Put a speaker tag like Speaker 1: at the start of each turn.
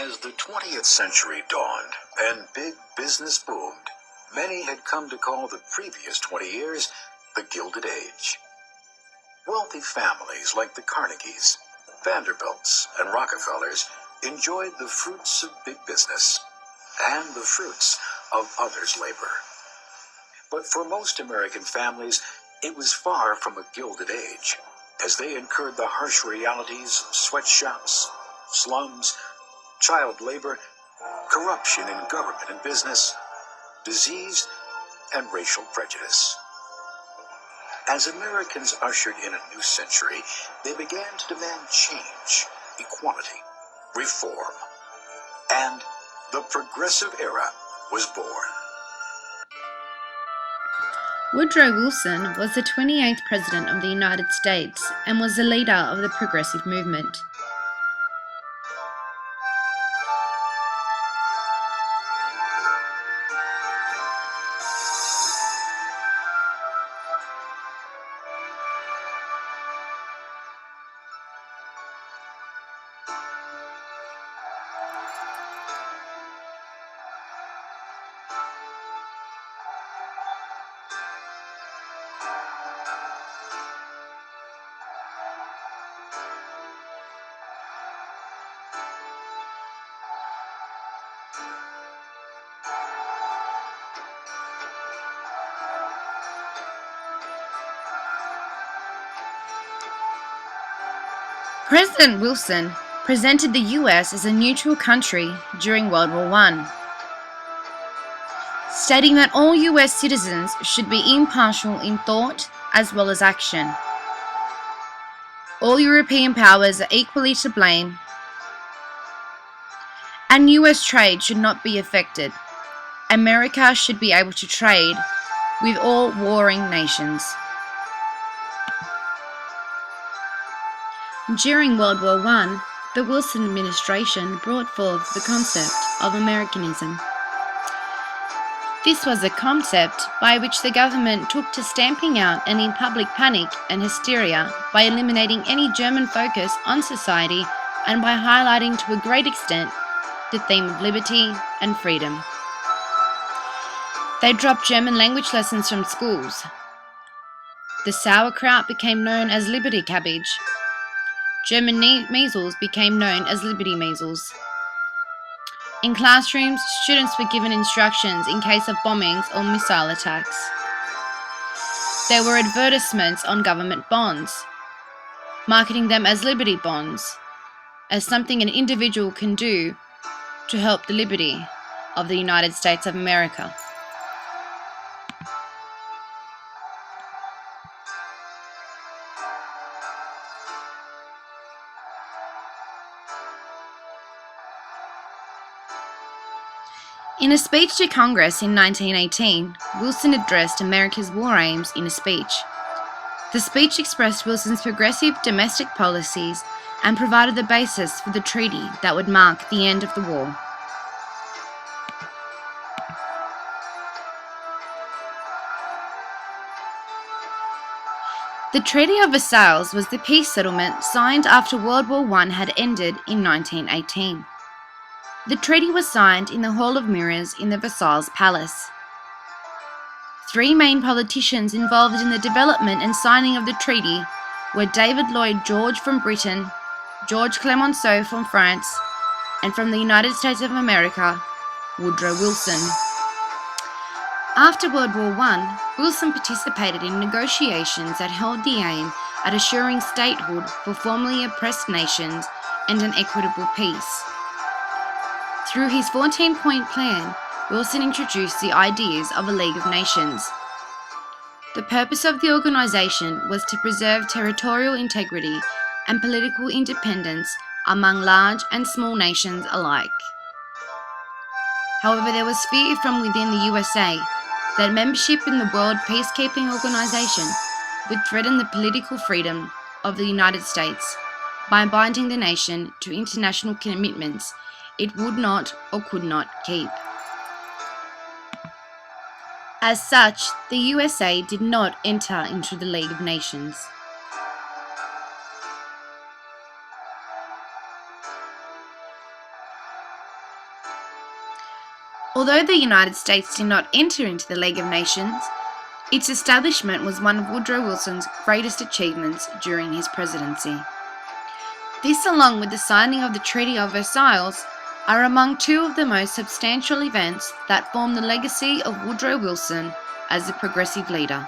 Speaker 1: As the 20th century dawned and big business boomed, many had come to call the previous 20 years the Gilded Age. Wealthy families like the Carnegies, Vanderbilts, and Rockefellers enjoyed the fruits of big business and the fruits of others' labor. But for most American families, it was far from a Gilded Age, as they incurred the harsh realities of sweatshops, slums, child labor, corruption in government and business, disease, and racial prejudice. As Americans ushered in a new century, they began to demand change, equality, reform, and the progressive era was born.
Speaker 2: Woodrow Wilson was the 28th President of the United States and was the leader of the progressive movement. President Wilson presented the US as a neutral country during World War I, stating that all US citizens should be impartial in thought as well as action. All European powers are equally to blame, and US trade should not be affected. America should be able to trade with all warring nations. During World War I, the Wilson administration brought forth the concept of Americanism. This was a concept by which the government took to stamping out any public panic and hysteria by eliminating any German focus on society and by highlighting to a great extent the theme of liberty and freedom. They dropped German language lessons from schools. The sauerkraut became known as Liberty cabbage. German measles became known as Liberty measles. In classrooms, students were given instructions in case of bombings or missile attacks. There were advertisements on government bonds, marketing them as Liberty bonds, as something an individual can do to help the liberty of the United States of America. In a speech to Congress in 1918, Wilson addressed America's war aims in a speech. The speech expressed Wilson's progressive domestic policies and provided the basis for the treaty that would mark the end of the war. The Treaty of Versailles was the peace settlement signed after World War I had ended in 1918. The treaty was signed in the Hall of Mirrors in the Versailles Palace. Three main politicians involved in the development and signing of the treaty were David Lloyd George from Britain, George Clemenceau from France, and from the United States of America, Woodrow Wilson. After World War I, Wilson participated in negotiations that held the aim at assuring statehood for formerly oppressed nations and an equitable peace. Through his 14-point plan, Wilson introduced the ideas of a League of Nations. The purpose of the organization was to preserve territorial integrity and political independence among large and small nations alike. However, there was fear from within the USA that membership in the World Peacekeeping Organization would threaten the political freedom of the United States by binding the nation to international commitments it would not or could not keep. As such, the USA did not enter into the League of Nations. Although the United States did not enter into the League of Nations, its establishment was one of Woodrow Wilson's greatest achievements during his presidency. This, along with the signing of the Treaty of Versailles, are among two of the most substantial events that form the legacy of Woodrow Wilson as a progressive leader.